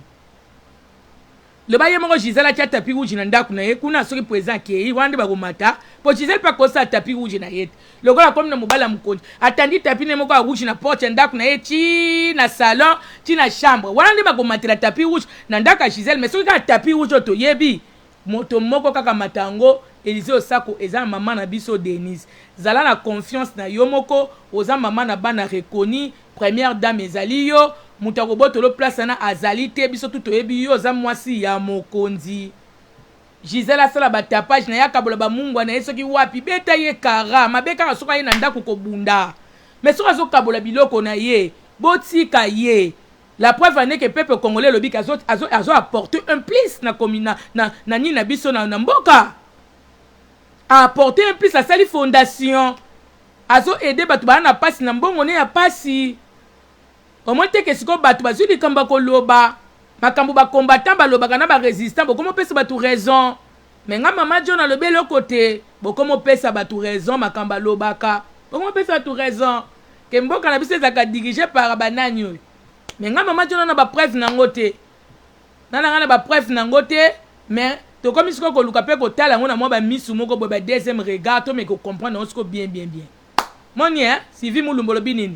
le ba ye moko Gisèle atia tapis rouge na ndako na ye kuna soki présent ke wande ba komata po Gisèle pa kosa tapis rouge na ye lokola comme na mobala mukonzi atandi tapis ne moko a rouge na porte ndako na ye ti na salon ti na chambre wande ba komatela tapis rouge na ndako ya Gisèle mais soki ka tapis rouge to yebi moto moko kaka matango Élysée Osako eza maman na biso Denise zala na confiance na yo moko oza maman na bana reconi première dame ezali yo mutu akobotolo place na azali te biso tuto yebi yo oza mwasi ya mokonzi Gisèle asala batapage na yakabola bamungwa na ye soki wapi beta ye kara mabe kaka soki aye na ndako kobunda mais soki azokabola biloko na ye botika ye. La preuve en est que le peuple congolais lobi a apporté un plus na nina biso na mboka. A apporté un plus la sali fondation. Azo aider batu ba na pasi na mbongo ne ya pasi. Au moins te que siko batu bazuli kamba ko loba. Makambo ba combattant ba loba kana ba résistant bo comment pesa batu raison. Mais nga mama John na lobe le côté bo comment pesa batu raison makamba lobaka. Bo comment pesa batu raison. Que mboka na biso zaka dirigé par bananyo. Mais nga maman John na ba preuve nango te. Na ba preuve nango te, mais to comme isko ko luka pe ko tala ngona mo ba misu moko bo ba deuxième regard to me ko comprendre osko bien. Moni Sylvie Mulumbolo binini.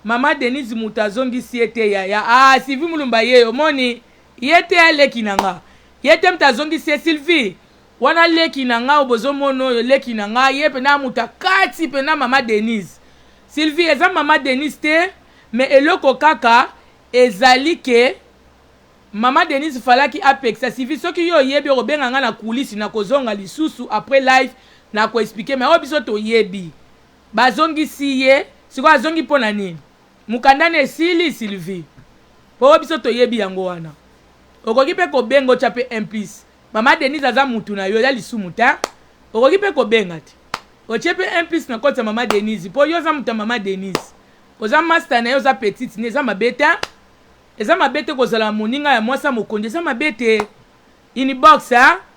Maman Denise Mutazongi siete ya. Sylvie Mulumba ye moni yete aleki nanga. Yete mtazongi sie Sylvie. Wana leki nanga obozo mono leki nanga ye pena mutakati pena maman Denise. Sylvie eza maman Denise te, mais eloko kaka ezali ke Maman Denise falaki apexa Sylvie soki yo yebi obenga nga na kulisi na kozonga lisusu après live na ko expliquer mais obiso to yebi bazongi siye siko azongi pona nini mukandane esili Sylvie po obiso to yebi yango wana okoki pe ko bengo chape implice Maman Denise aza mutu na yo ya lisumu ta okoki pe ko benga ti o chape implice na kota Maman Denise po yo za muta Maman Denise oza master na yo za petite ne za mabeta eza mabete kozala moninga ya mwasa mokonde eza mabete inbox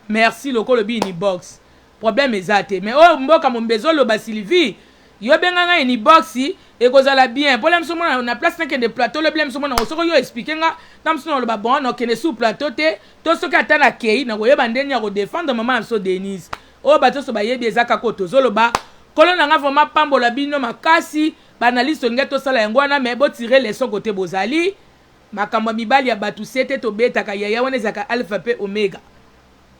merci lokolo bi inbox problème ezate mais mboka mombezo loba Sylvie yo benganga inbox e kozala bien problème somo na place na de plateau le problème somo na osoko yo expliquer nga tam sono loba bon na kene sous plateau te to soki atana kei na koyeba ndeni ya ko défendre maman so Denise bato so bayebi ezaka ko tozoloba kolona nga vraiment pambola bino makasi banaliste ngeto sala yango wana mais bo tirer les son côté bozali makambo mibali ya batu sete to betaka yaya wana ezaka alpha pe omega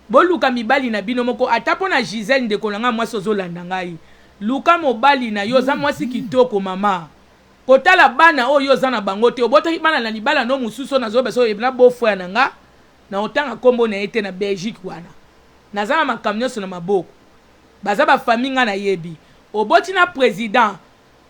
boluka mibali na bino moko atapo na Gisèle ndeko nanga mwasi ozolanda ngai luka mobali na yo za mwasi kitoko mama kotala bana oyo za na bango te obotaki bana na libala no mususu na zobe so ebna bofo ya nanga na otanga kombo na ete na Belgique wana nazama makamnyoso na maboko baza ba famille nga na yebi oboti na président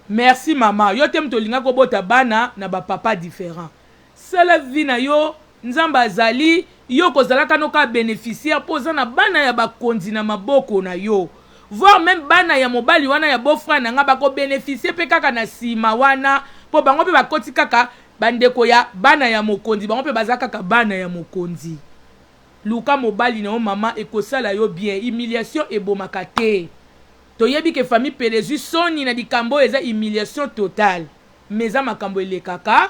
merci mama yo te mtolinga ko bota bana na ba papa différent c'est la vie na yo nzamba azali yo kozalaka noka bénéficiaire poza na bana ya bakonzi na maboko na yo voir même bana ya mobali wana ya beau-frère na nga bako bénéficier pe kaka na sima wana po bango pe bakoti kaka bandeko ya bana ya mokonzi bango pe bazaka kaka bana ya mokonzi luka mobali na o mama ekosala yo bien humiliation ebomaka te toyebi ke famille Pélézu soni na dikambo eza humiliation totale mais za makambo elekaka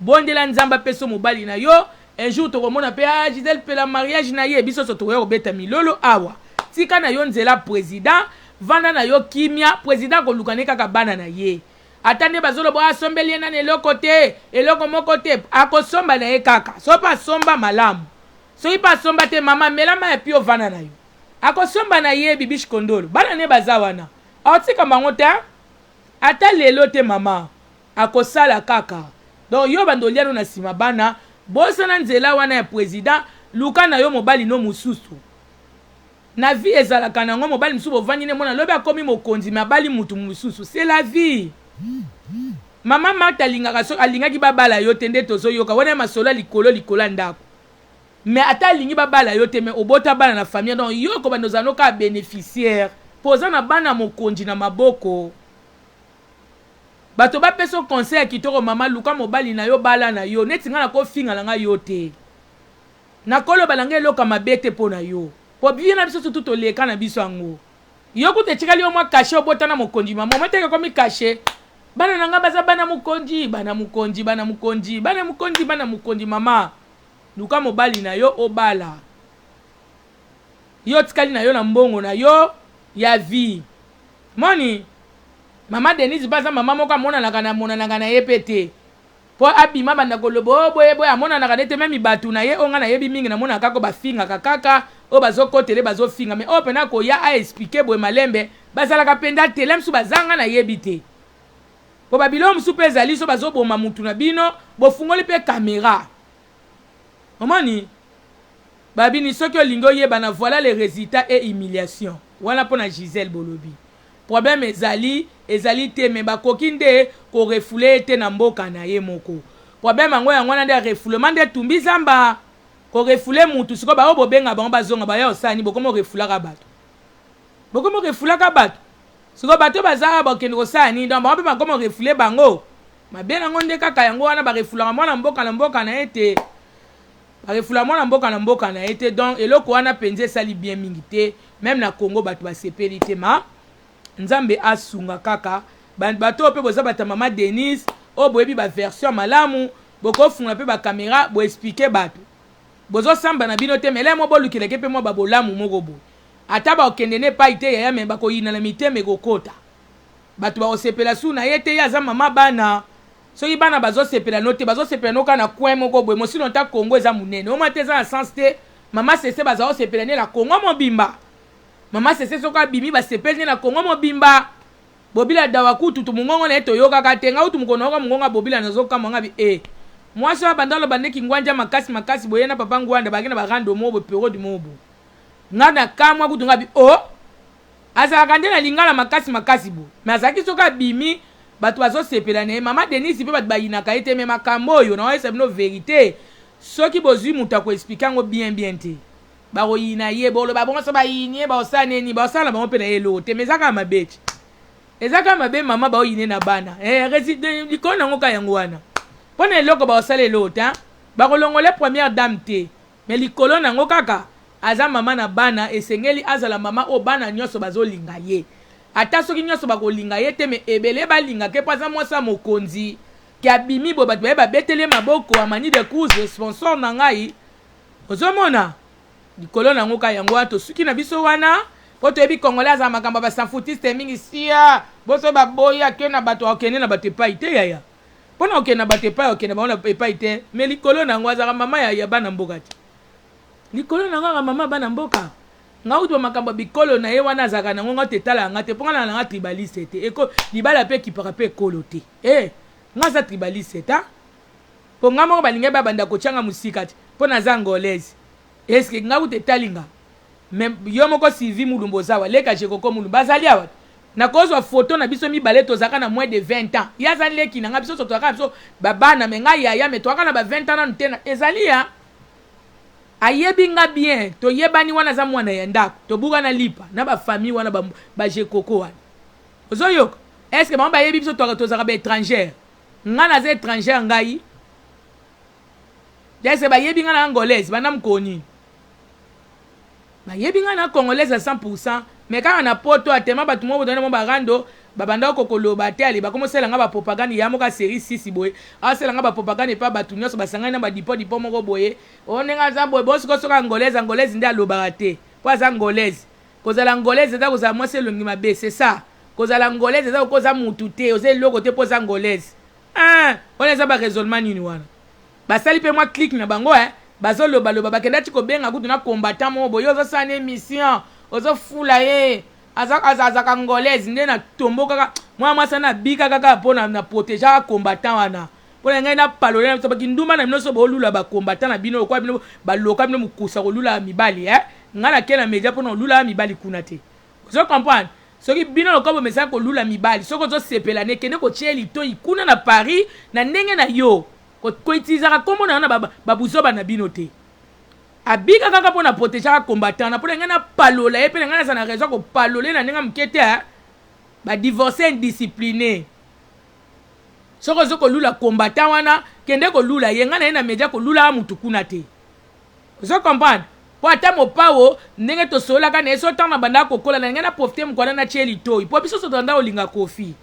bondela nzamba peso mobali na yo un jour tokomona pe Gisèle pe la mariage na ye biso so tokoya kobeta milolo awa tika na yo nzela président vanda na yo kimia président kolukane kaka bana na ye atande bazolo bo asombeli na eloko te eloko moko te akosomba na ye kaka so pa somba malamu so ipa somba te mama melama ya pio vanda na yo akosomba na ye bibish kondolo bana ne bazawana aotika bango te ata lelo te mama akosala kaka donc yo bandoliano na sima bana bosana nzela wana ya président luka na yo mobali no mususu na vie ezalaka nango mobali mususu bovandi ne mona lobi akomi mokonzi mabali mutu mususu c'est la vie mama Martha alingaki babala yo te nde tozoyoka wana masolo likolo ndako mais ata alingi babala yo te mais obota bana na famille donc yo ko bandozano ka bénéficiaire poza na bana mokonzi na maboko bato ba peso conseil kitoko mama luka mobali na yo bala na yo neti nga na ko finga nga yo te na kolo balanga eloka mabete po na yo po bien na biso surtout toleka na biso yango yo kute tikali yo mwa caché obotana mokonzi mama meteke komi caché bana nanga baza bana mukonzi mama luka mobali na yo obala yo tikali na yo na mbongo na yo ya vie moni mama Denise baza mama moko amonanaka na ye pete po abima banda kolobo boye amonanaka nete memi batu na ye onga na yebi mingi namonaka ko bafingaka kaka o bazokotele bazofinga me o pena koya a expliquer boye malembe bazalaka penda tele msu bazanga na yebi te po babilo msu pe ezali so bazoboma mutu na bino bofungoli pe caméra omoni babini soki olingi oyeba na voilà les résultats et humiliation wana pona Gisèle Bolobi problème ezali te me bakoki nde korefule ete na mboka na ye moko problème yango yango wana nde refoulement nde tumbi zamba korefule mutu siko bao bobenga bango bazonga baya osani bokomo refulaka bato siko bato bazaka bakende kosani donc bango mpe bakomo refule bango mabe nango nde kaka yango wana barefulaka mwana mboka na ete barefula mwana mboka na ete donc eloko wana penze esali bien mingi te même na Congo bato basepeli te ma nzambe asunga kaka bato pe boza bata mama Denise o boyebi ba version malamu boko funga pe ba caméra bo expliquer bato bozo samba na bino te mele mo bolukileke pe mo babolamu moko bo ata ba okende ne pa ite ya me bako yina na miteme kokota bato ba osepela su na yete ya za mama bana soki bana bazo sepela note bazo sepela noka na coin moko boye mosino ta Congo eza munene o mate za na sens te mama sese bazo sepela ne la Congo mobimba mama sese soka bimi ba sepela ne la Congo mobimba bobila dawa kutu tumungongo na eto yoka katenga utu mukono ka mungonga bobila nazoka manga bi moi so bandalo bandeki ngwanja makasi boyena papa ngwanda bagina bagando mobo pero di mobo ngana kamwa kutu ngabi azaka kande na lingala makasi bo mazaki soka bimi bato bazo sepela ne mama Denise pe bato bayinaka ete me makambo oyo na oyesa bino vérité soki bozwi mutu ako expliquer ngo bien te baro yina ye bolo babongo so bayini ba osaneni ba osala bango pe na yelo te mezaka mabechi ezaka mabe mama ba oyine na bana resident likona ngo ka yango wana pona eloko ba osala elota ba kolongole première dame te mais likolo nango kaka aza mama na bana esengeli azala mama o bana nyoso bazolinga ye ata soki nyoso bakolinga ye te me ebele balinga ke paza mwasa mokonzi ki abimi bo bato ba betele maboko amani de cause sponsor na ngai ozomona likolo nango ka yango ato suki na biso wana po toyebi congolais aza makambo ba sanfoutiste mingi sia boso baboya ke na bato okende na bato epai te yaya pona okende na bato epai okende baona epai te me likolo nango azaka mama ya bana mboka te likolo nango ka mama bana mboka ngautu makambo bikolo na ye wana azaka nango ngote tala ngate ponga na nga tribaliste te eko libala pe kipaka pe kolo te ngaza tribaliste ta ponga moko balinga babanda kochanga musika te pona za ngolaise eske ngautu talinga mais yo moko Sylvie Mulumbo zawa leka jekoko Mulumbo bazali awa na kozwa photo na biso mibale tozaka na moins de 20 ans yaza leki na nga biso tozaka biso babana menga yaya me toaka na ba 20 ans na ntena ezali ya ayebi nga bien to yebani wana za mwana ya ndako to buka na lipa na ba famille wana ba jekoko wana ozoyoka est-ce que ba yebi biso tozaka ba étranger nga na za étranger ngai dese ba yebi nga na angolaise bana mkoni yebi nga na congolaise à 100% mais quand on a poto atema batu mo bodona mo barando babanda kokoloba te ali bakomosela nga ba propagande ya moka série 6 boye asela nga ba propagande pa batu nyoso basanga na ba dipo moko boye onenga za boye bosi ko soka angolaise nde alobaka te po za angolaise kozala angolaise za kozala mwase longi mabe c'est ça kozala angolaise za koza mutu te oze loko te po za angolaise on za ba raisonnement nini wana basali pe moi click na bango bazoloba bakenda ti kobenga kutu na combattant mo boyo zo sana émission ozo fula ye aza kangolaise nde na tomboka mwasa na bika kaka pona na protéger combattant wana pona ngai na palole na baki nduma na bino so bolula ba combattant na bino kwa bino baloka bino mukusa kolula mibali ngana kena media pona olula mibali kuna te ozo comprendre soki bino lokobo mesa kolula mibali soko zo sepela ne kende ko tieli to ikuna na Paris na ndenge na yo ko itizaka komo na babuzoba na bino te abika kaka pona protéger combattant na pona ngana palola e pe ngana sana raison ko palole na ndenge mkete ba divorcer indiscipliné soko zoko lula combattant wana kende ko lula ye ngana na media ko lula mutu kuna te zo comprendre po ata mopao ndenge tosololaka na ye so ntango na banda kokola na ngai na profite mokwana na tie litoi po biso so tolanda kolinga kofi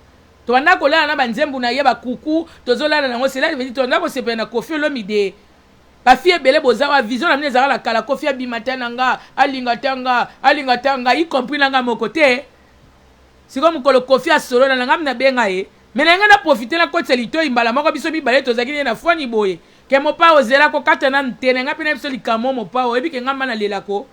tolanda kolala na banzembu na ye bakuku tozolala nango cela veut dire tolanda kosepela na kofi olomide bafie ebele boza wa vision na mine ezalaka la kala kofi abima te na nga alinga te nga y compris na nga moko te siko mokolo kofi asolola na nga mina benga ye me na ngai na profite na kotisa litoi mbala moko biso mibale tozalaki ne na fwani boye ke mopao ozela kokata na ntene ngai mpe na biso likamo mopao oyebi ke ngai mba nalelako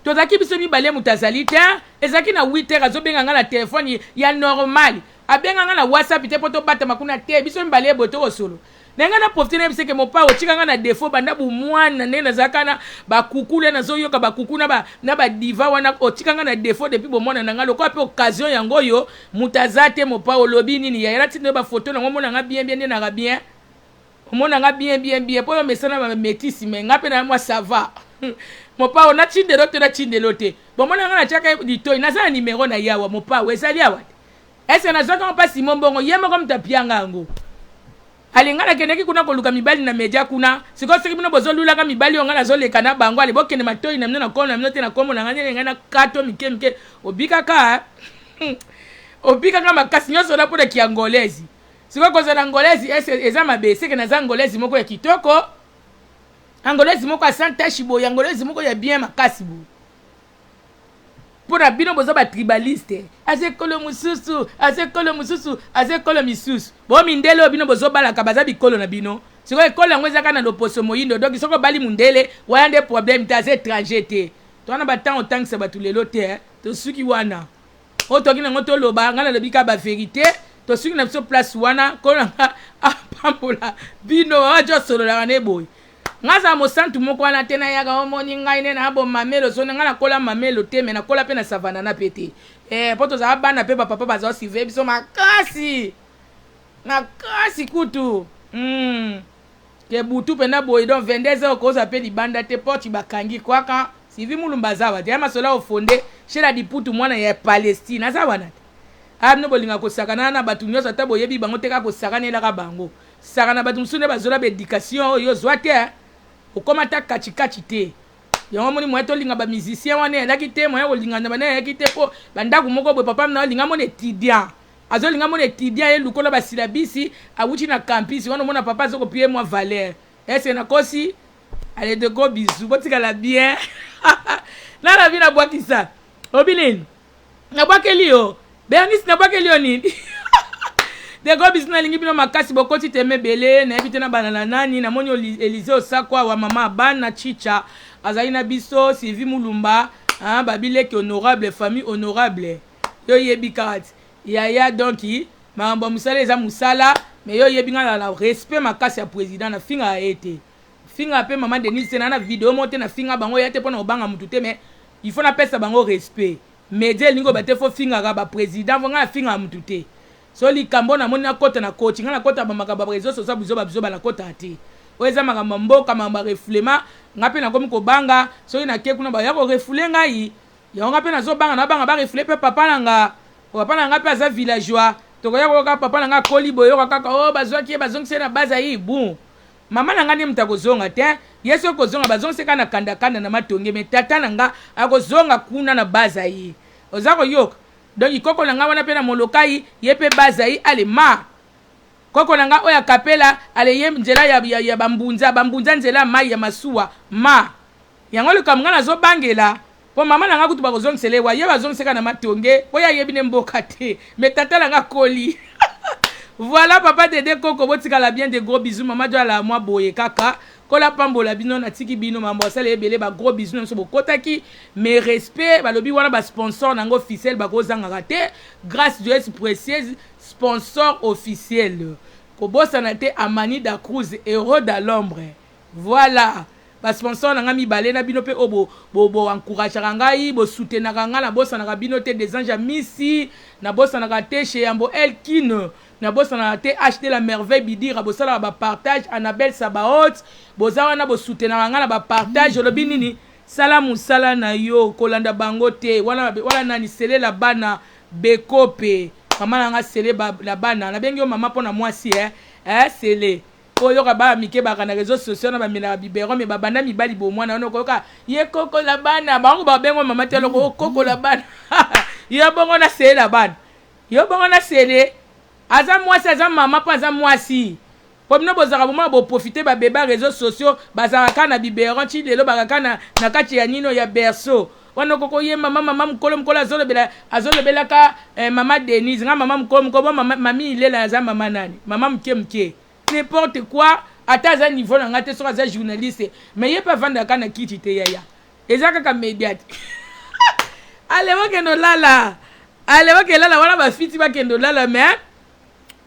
tozalaki biso mibale moto azali te ezalaki na 8 heures azobenga ngai na telefone ya normal abenga ngai na whatsapp te mpo tobatama kuna te biso mibale eboye tokosolo na ngai na profite na yebiseke mopao otika ngai na defo banda bomwana ndenge nazalaka na bakuku le nazoyoka bakuku na badiva wana otika ngai na defo depuis bomwana na ngai lokola mpe occasion yango oyo moto aza te mopao olobi nini yayela tino bafoto nango omona ngai bien nde naka bien omona nga bien po yo mesana ba metisi me nga pe na moi ça va mopa ona chindelo te bomona nga na chaka litoi na za numéro na yawa mopa we sali awa ese na zaka mpa Simon Bongo yema comme tapianga ngo alinga na keneki kuna koluka mibali na media kuna siko siki bino bozolula ka mibali onga na zoleka na bango ali bokene matoi na mino na kono na mino te na komo na ngane nga na kato mike obika ka makasi nyoso na pona kiangolezi siko kozala angolezi eza mabe seke na za angolezi moko ya kitoko angolezi moko ya santashi boye angolezi moko ya bien makasi bo pona bino boza ba tribaliste azekolo misusu bo mindele bino bozo balaka baza bikolo na bino siko ekolo yango ezaka na loposo moyindo donc soko bali mundele waya nde problème ta ze étranger te tona batang otangisa batu lelo te to suki wana otoki nango toloba ngana lobika ba vérité to suki na biso place wana kona apambola bino ajo solola ne boy ngaza mo santu moko wana tena yaga omoni ngai ne na bo mamelo so nga na kola mamelo te me na kola pe na savana na pete poto za bana pe papa bazo sive biso makasi kutu ke butu pe na boy don 22h ko za pe di banda te poti bakangi kwaka sivi mulumba zawa te ama sola ofonde shela di putu mwana ya Palestine azawa na abno bolinga ko sakana na batu nyoso ta boyebi bango te ka ko sakana la bango sakana batu musune bazola be éducation yo zwate okomata kachikachi te yango moni mweto linga ba musicien wana elaki te moya olinga na bana elaki te po bandako moko bo papa na linga moni étudiant azolinga moni étudiant ye lukola ba silabisi awuti na campus wana mona papa zoko pie moi valeur ese na kosi allez de gros bisous botika la bien na la vie na bwakisa obilin na bwakeli yo Bernice na bwakeli yo nini de gros bisous na lingi bino makasi bokoti teme bele na ebite na banana nani na moni Elise Osakwa wa mama bana chicha azali na biso Sylvie Mulumba babileki honorable famille honorable yo yebi kat yaya donki mambo musala eza musala mais yo yebi nga la respect makasi ya président na finga ete finga pe mama Denise na vidéo monte na finga bango yate pona obanga mutu te mais il faut na pesa bango respect media lingo bate fo finga ga ba président vonga finga mutu te so likambo na moni na kota na coaching na kota ba makaba réseaux sociaux bizo ba na kota ate oeza makamba mboka mamba reflema ngape na komi ko banga so ina ke kuna ba ya ko refule ngai ya ngape na zo banga na banga ba refule pe papa nanga pe aza villageois to ko ya ko ka papa nanga koli boyo kaka o bazwaki bazongse na baza yi bon mama nanga ni mtakozonga te yeso kozonga bazongse kana kanda na matonge metata nanga akozonga kuna na baza yi ozako yoka donc ikoko nanga wana pe na molokai yepe baza yi ale ma koko nanga oya kapela ale ye nzela ya bambunza nzela mai ya masuwa ma yango le kamanga na zo bangela po mama nanga kutu bakozongiselewa ye bazongiseka na matonge po ya yebi ne mboka te metata nanga koli voilà papa Dédé Koko botika la bien de gros bisous maman doit la moi boye kaka kola pambola bino na tiki bino mambo sala ebele ba gros bisous na so bokotaki mais respect balobi wana ba sponsor nango officiel ba kozanga raté grâce de précieuse sponsor officiel ko bossa na te Amani da Cruz héros de l'ombre voilà ba sponsor nanga mibale na bino pe obo bo encourage ngai bo soutenir nga na bossa na bino te des anges misi na bossa na te chez Yambo Elkine na bossa na te acheter la merveille bidira bo sala ba partage Annabelle Sabaot boza wana bo soutenir nga na ba partage lobi nini salamu sala na yo kolanda bango te wala nani sele la bana bekope mama nanga sele la bana na bengi yo mama pona mwasi sele oyo ka ba mike ba kana réseaux sociaux na ba mina biberon me babanda mibali bo mwana ono koyoka ye koko la bana bango ba bengo mama telo ko koko la bana yo bongo na sele la bana yo bongo na sele aza mwasi aza mama pa aza mwasi po bino bozaka bomona bo profiter ba beba réseaux sociaux bazaka na biberon ti lelo bakaka na kati ya nino ya berceau wana koko ye mama mukolo azolobela ka mama Denise nga mama mukolo mami ilela aza mama nani mama mke n'importe quoi ata aza niveau na nga te soki aza journaliste mais ye pa vandaka na kiti te yaya eza kaka médiate aleba kendo lala wana bafiti bakendo lala mais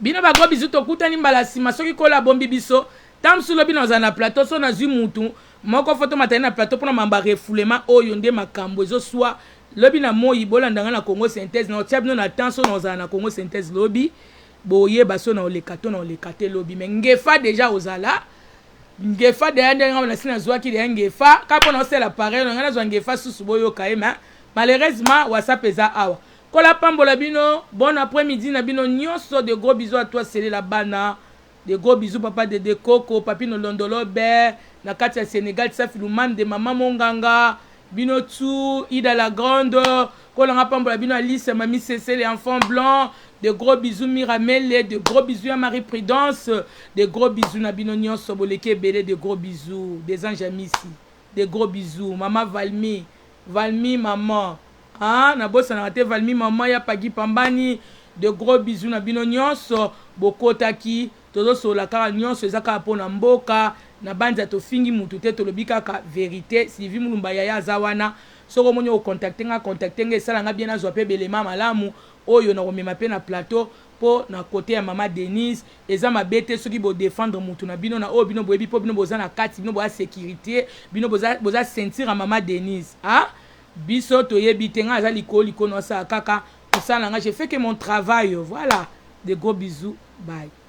bino bagro bizu tokutani mbala nsima soki kola bombi biso tamsu lobi naza na plateau so nazwi mutu moko foto matani na plateau mpona mamba refoulement oyo nde makambo ezoswa lobi na moi bolandanga na Congo synthèse na otia bino na temps so nazala na Congo synthèse lobi boyeba so na oleka to na oleka te lobi mais ngefa déjà ozala ngefa deya ndenge nga na sina zwaki deya ngefa ka mpona osala pareil nga nazwa ngefa susu boyoka ye mais malheureusement WhatsApp eza awa kola pambola bino bon après-midi na bino nyonso de gros bisous à toi Célé la bana de gros bisous papa de Coco papi no Londolo Ber na kati ya Sénégal Safi Lumane de maman Monganga bino tout Ida la grande kola nga pambola bino Alice Mami Cécile les enfants blancs de gros bisous Miramel de gros bisous à Marie Prudence de gros bisous na bino nyonso boleke belé de gros bisous des anges amis ici de gros bisous maman Valmi maman ah na bossa na te Valmi maman ya Pagi Pambani de gros bisous na bino nyonso bokotaki tozo sola kaka nyonso ezaka pona mboka na banza to fingi mutu te to lobi kaka vérité Sylvie Mulumba ya zawana soko monyo contacter nga sala nga bien azwa pe belema malamu oyo na komema pe na plateau po na côté ya mama Denise eza mabete soki bo défendre mutu na bino na o bino boyebi po bino boza na kati bino boza sécurité bino boza sentir à mama Denise ah biso toyebi te nga aza likolo no sa kaka osala nga j'ai fait que mon travail voilà de gros bisous bye.